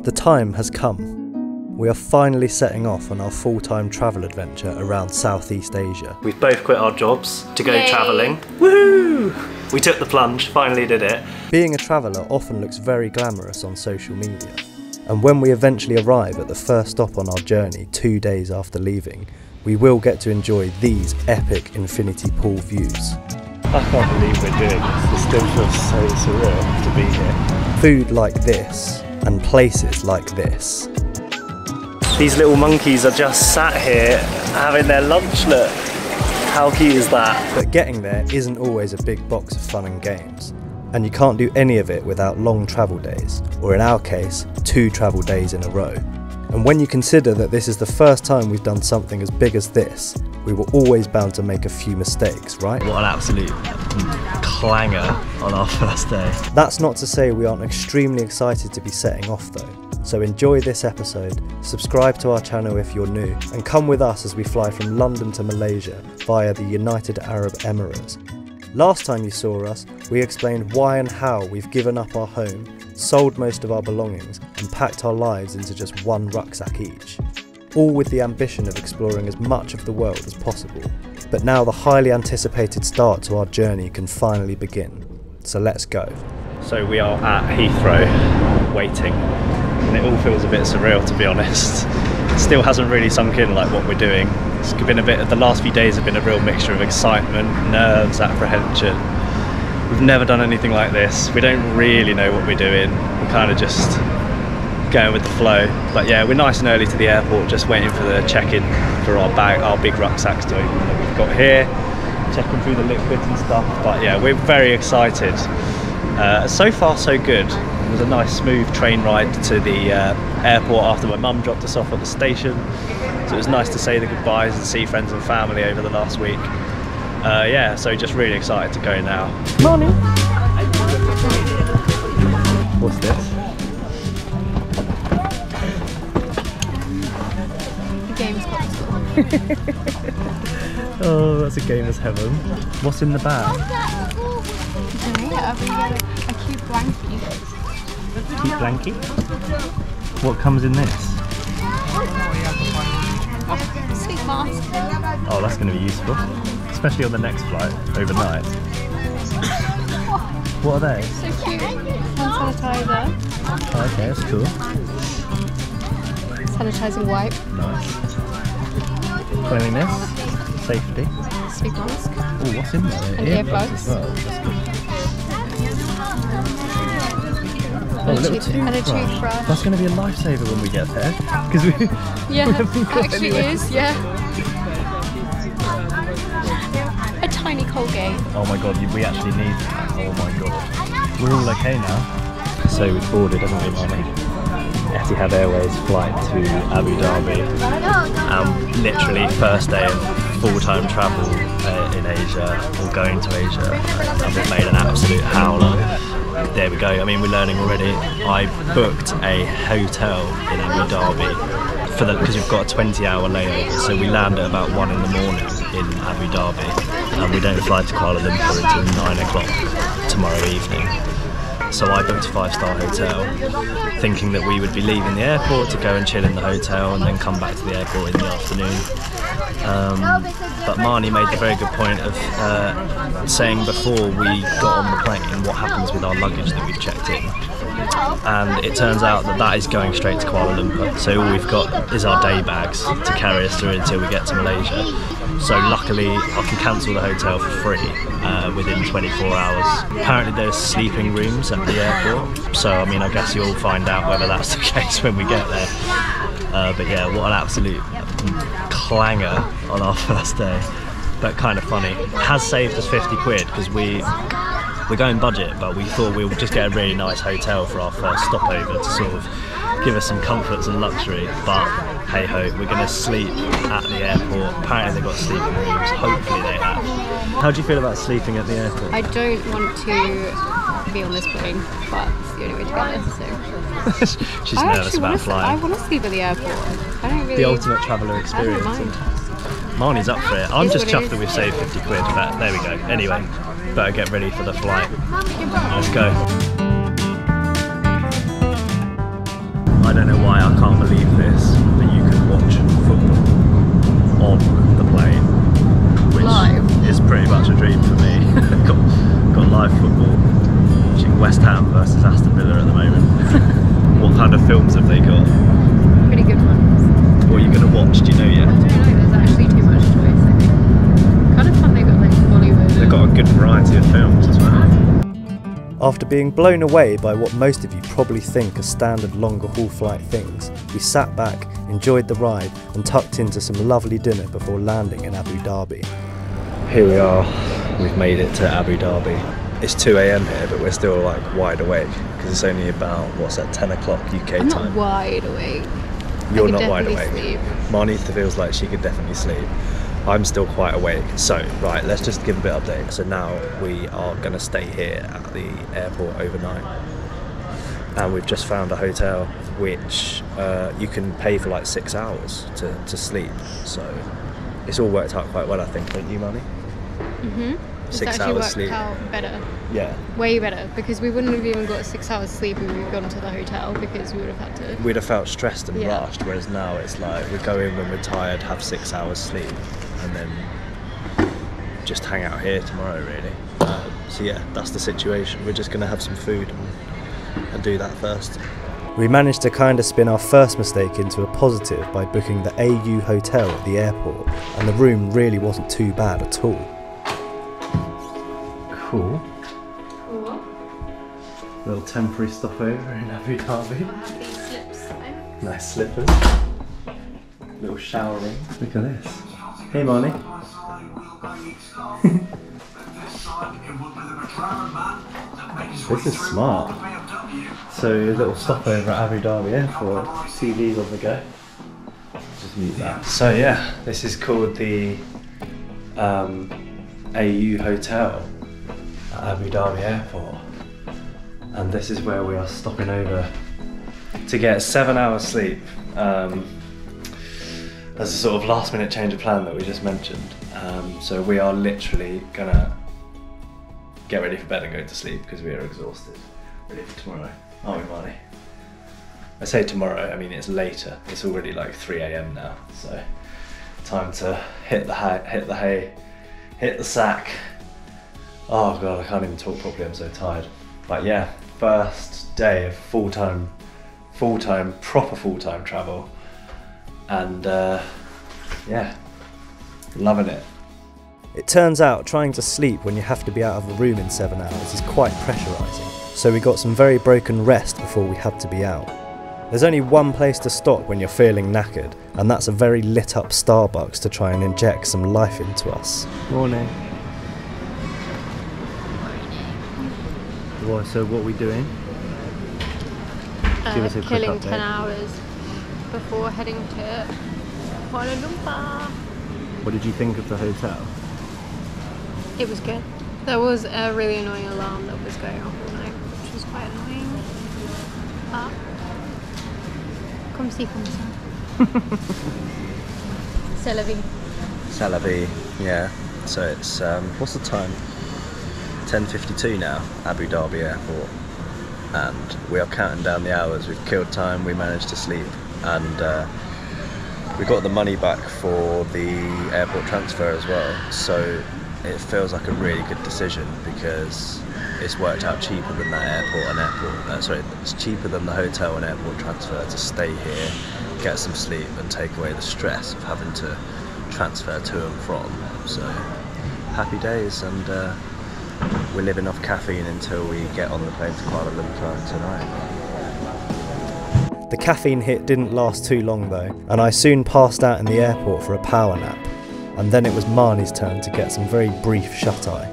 The time has come. We are finally setting off on our full-time travel adventure around Southeast Asia. We've both quit our jobs to go travelling. Woohoo! We took the plunge, finally did it. Being a traveller often looks very glamorous on social media. And when we eventually arrive at the first stop on our journey 2 days after leaving, we will get to enjoy these epic infinity pool views. I can't believe we're doing this. It still feels so surreal to be here. Food like this, and places like this. These little monkeys are just sat here having their lunch, look. How cute is that? But getting there isn't always a big box of fun and games. And you can't do any of it without long travel days, or in our case, 2 travel days in a row. And when you consider that this is the first time we've done something as big as this, we were always bound to make a few mistakes, right? What an absolute clanger on our first day. That's not to say we aren't extremely excited to be setting off though. So enjoy this episode, subscribe to our channel if you're new, and come with us as we fly from London to Malaysia via the United Arab Emirates. Last time you saw us, we explained why and how we've given up our home, sold most of our belongings, and packed our lives into just one rucksack each. All with the ambition of exploring as much of the world as possible. But now the highly anticipated start to our journey can finally begin. So let's go. So we are at Heathrow, waiting, and it all feels a bit surreal, to be honest. It still hasn't really sunk in like what we're doing. It's been the last few days have been a real mixture of excitement, nerves, apprehension. We've never done anything like this. We don't really know what we're doing. We're kind of just going with the flow. But yeah, we're nice and early to the airport, just waiting for the check-in for our big rucksacks to open that we've got here, checking through the liquid and stuff. But yeah, we're very excited. So far so good. It was a nice smooth train ride to the airport after my mum dropped us off at the station. So it was nice to say the goodbyes and see friends and family over the last week. Yeah, so just really excited to go now. Marnie! What's this? Oh, that's a gamer's heaven. What's in the bag? A cute blankie. Cute blankie? What comes in this? Sleep mask. Oh, that's going to be useful, especially on the next flight overnight. What are they? So cute. Hand sanitizer. Oh, okay, that's cool. Sanitizing wipe. Nice. Cleanliness, safety. Sleep mask. Oh, what's in there? And earplugs. As well. That's good. Oh, a little And a toothbrush. That's going to be a lifesaver when we get there, because we actually is. Yeah. A tiny Colgate. Oh my god, we actually need that. Oh my god. We're all okay now. So we've boarded, haven't we, Marnie? Etihad Airways flight to Abu Dhabi. Literally first day of full-time travel in Asia, or going to Asia, and we've made an absolute howler. There we go. I mean, we're learning already. I booked a hotel in Abu Dhabi because we've got a 20-hour layover, so we land at about 1 in the morning in Abu Dhabi, and we don't fly to Kuala Lumpur until 9 o'clock tomorrow evening. So I booked a 5-star hotel, thinking that we would be leaving the airport to go and chill in the hotel and then come back to the airport in the afternoon. But Marnie made the very good point of saying before we got on the plane what happens with our luggage that we've checked in. And it turns out that is going straight to Kuala Lumpur. So all we've got is our day bags to carry us through until we get to Malaysia. So luckily I can cancel the hotel for free within 24 hours. Apparently there's sleeping rooms at the airport. So I mean, I guess you'll find out whether that's the case when we get there. But yeah, what an absolute clanger on our first day. But kind of funny. It has saved us 50 quid because we're going budget, but we thought we would just get a really nice hotel for our first stopover to sort of give us some comforts and luxury. But hey ho, we're going to sleep at the airport. Apparently they've got sleeping rooms, hopefully they have. How do you feel about sleeping at the airport? I don't want to be on this plane, but it's the only way to get there, so. She's nervous about flying. I want to sleep at the airport. I don't really. The ultimate traveller experience. Marnie's up for it. I'm just chuffed that we've saved 50 quid, but there we go. Anyway, better get ready for the flight. Let's go. I don't know why I can't believe this, but you can watch football on the plane, which Live. is pretty much a dream for me. got live football, watching West Ham versus Aston Villa at the moment. What kind of films have they got? Pretty good ones. What are you going to watch, do you know I yet? don't know, there's actually too much choice, I think. Kind of fun they got like Bollywood. They've got a good variety of films as well. After being blown away by what most of you probably think are standard longer haul flight things, we sat back, enjoyed the ride and tucked into some lovely dinner before landing in Abu Dhabi. Here we are, we've made it to Abu Dhabi. It's 2 AM here, but we're still like wide awake because it's only about, what's that, 10 o'clock UK I'm time. not wide awake. You're I not could wide definitely awake. sleep. Marnie feels like she could definitely sleep. I'm still quite awake. So, right, let's just give a bit of update. So now we are going to stay here at the airport overnight. And we've just found a hotel which you can pay for like 6 hours to sleep. So it's all worked out quite well, I think, don't you, Marnie? Mm-hmm. 6 hours sleep. It's actually worked out better. Yeah. Way better, because we wouldn't have even got 6 hours sleep if we had gone to the hotel, because we would have had to... We'd have felt stressed and Yeah. rushed, whereas now it's like we go in when we're tired, have 6 hours sleep, and then just hang out here tomorrow, really. So yeah, that's the situation. We're just going to have some food and do that first. We managed to kind of spin our first mistake into a positive by booking the AU hotel at the airport, and the room really wasn't too bad at all. Cool. Cool. Little temporary stopover in Abu Dhabi. I have these slips though. Nice slippers. Little shower room. Look at this. Hey, Marnie. This is smart. So, a little stopover at Abu Dhabi Airport. TV's on the go. Just mute that. So yeah, this is called the AU Hotel at Abu Dhabi Airport. And this is where we are stopping over to get 7 hours sleep. As a sort of last minute change of plan that we just mentioned. So we are literally gonna get ready for bed and go to sleep because we are exhausted. Ready for tomorrow, aren't we, Marnie? I say tomorrow, I mean it's later. It's already like 3 AM now, so time to hit the hay, hit the sack. Oh god, I can't even talk properly, I'm so tired. But yeah, first day of full-time, proper full-time travel. And yeah, loving it. It turns out trying to sleep when you have to be out of a room in 7 hours is quite pressurising, so we got some very broken rest before we had to be out. There's only one place to stop when you're feeling knackered, and that's a very lit up Starbucks to try and inject some life into us. Morning. Well, so what are we doing? Give us a quick Killing update. 10 hours before heading to Kuala Lumpur. What did you think of the hotel? It was good. There was a really annoying alarm that was going off all night, which was quite annoying. But come see. C'est la vie. C'est la vie, yeah. So it's, what's the time? 10:52 now, Abu Dhabi Airport. And we are counting down the hours. We've killed time, we managed to sleep. And we got the money back for the airport transfer as well. So it feels like a really good decision because it's worked out cheaper than that it's cheaper than the hotel and airport transfer to stay here, get some sleep and take away the stress of having to transfer to and from. So happy days, and we're living off caffeine until we get on the plane to Kuala Lumpur tonight. The caffeine hit didn't last too long though, and I soon passed out in the airport for a power nap. And then it was Marnie's turn to get some very brief shut-eye.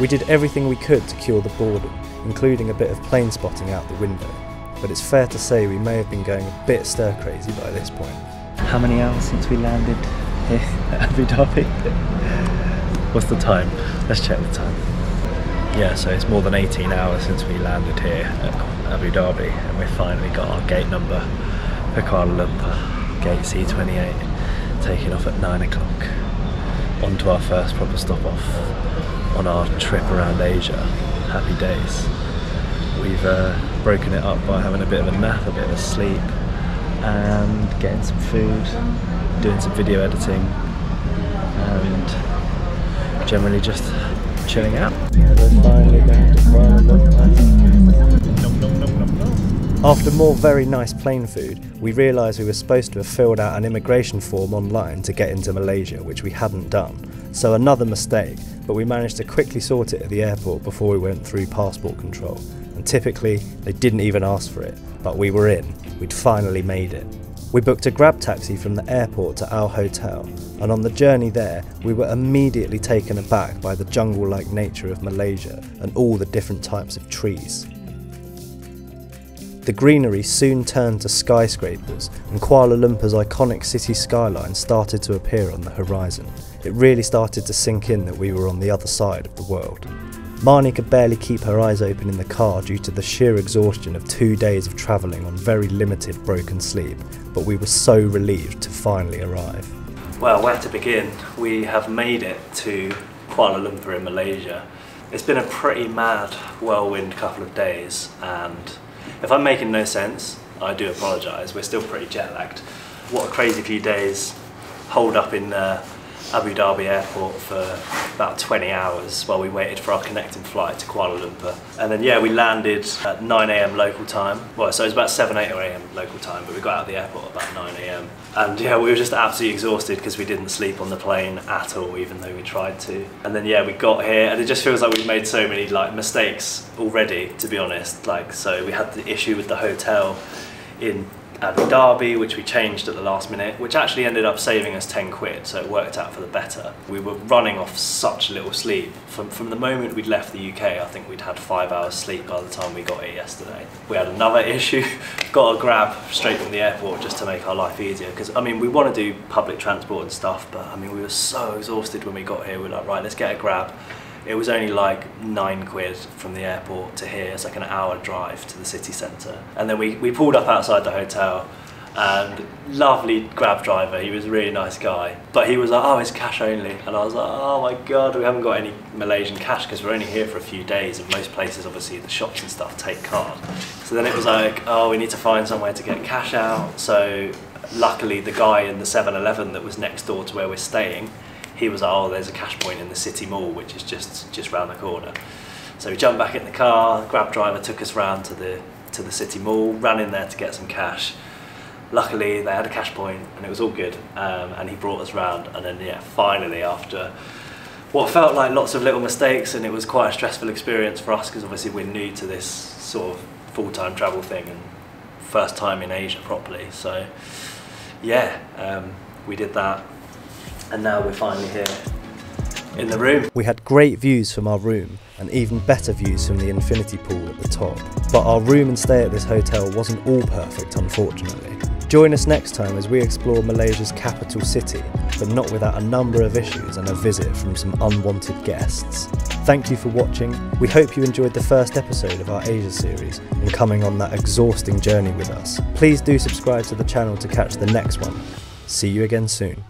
We did everything we could to cure the boredom, including a bit of plane spotting out the window, but it's fair to say we may have been going a bit stir-crazy by this point. How many hours since we landed here at Abu Dhabi? What's the time? Let's check the time. Yeah, so it's more than 18 hours since we landed here at Abu Dhabi, and we finally got our gate number for Kuala Lumpur. Gate C28, taking off at 9 o'clock. On to our first proper stop off on our trip around Asia. Happy days. We've broken it up by having a bit of a nap, a bit of a sleep, and getting some food, doing some video editing, and generally just chilling out. After more very nice plane food, we realised we were supposed to have filled out an immigration form online to get into Malaysia, which we hadn't done. So another mistake, but we managed to quickly sort it at the airport before we went through passport control. And typically, they didn't even ask for it, but we were in. We'd finally made it. We booked a grab taxi from the airport to our hotel, and on the journey there, we were immediately taken aback by the jungle-like nature of Malaysia and all the different types of trees. The greenery soon turned to skyscrapers, and Kuala Lumpur's iconic city skyline started to appear on the horizon. It really started to sink in that we were on the other side of the world. Marnie could barely keep her eyes open in the car due to the sheer exhaustion of 2 days of travelling on very limited broken sleep, but we were so relieved to finally arrive. Well, where to begin? We have made it to Kuala Lumpur in Malaysia. It's been a pretty mad whirlwind couple of days, and if I'm making no sense, I do apologise. We're still pretty jet lagged. What a crazy few days. Holed up in Abu Dhabi airport for about 20 hours while we waited for our connecting flight to Kuala Lumpur. And then yeah, we landed at 9 AM local time. Well, so it was about 7, 8 AM local time, but we got out of the airport at about 9 AM. And yeah, we were just absolutely exhausted because we didn't sleep on the plane at all, even though we tried to. And then yeah, we got here and it just feels like we've made so many like mistakes already, to be honest. Like, so we had the issue with the hotel in Abu Dhabi, which we changed at the last minute, which actually ended up saving us 10 quid, so it worked out for the better. We were running off such little sleep. From the moment we'd left the UK, I think we'd had 5 hours sleep by the time we got here yesterday. We had another issue, got a grab straight from the airport just to make our life easier, because I mean, we want to do public transport and stuff, but I mean, we were so exhausted when we got here. We were like, right, let's get a grab. It was only like 9 quid from the airport to here. It's like an hour drive to the city centre. And then we pulled up outside the hotel, and lovely grab driver, he was a really nice guy, but he was like, oh, it's cash only. And I was like, oh my God, we haven't got any Malaysian cash because we're only here for a few days, and most places, obviously, the shops and stuff take card. So then it was like, oh, we need to find somewhere to get cash out. So luckily the guy in the 7-Eleven that was next door to where we're staying, he was like, oh, there's a cash point in the city mall, which is just round the corner. So we jumped back in the car, the grab driver took us round to the city mall, ran in there to get some cash. Luckily they had a cash point and it was all good, and he brought us round. And then yeah, finally, after what felt like lots of little mistakes, and it was quite a stressful experience for us because obviously we're new to this sort of full-time travel thing and first time in Asia properly. So yeah, we did that. And now we're finally here in the room. We had great views from our room and even better views from the infinity pool at the top. But our room and stay at this hotel wasn't all perfect, unfortunately. Join us next time as we explore Malaysia's capital city, but not without a number of issues and a visit from some unwanted guests. Thank you for watching. We hope you enjoyed the first episode of our Asia series and coming on that exhausting journey with us. Please do subscribe to the channel to catch the next one. See you again soon.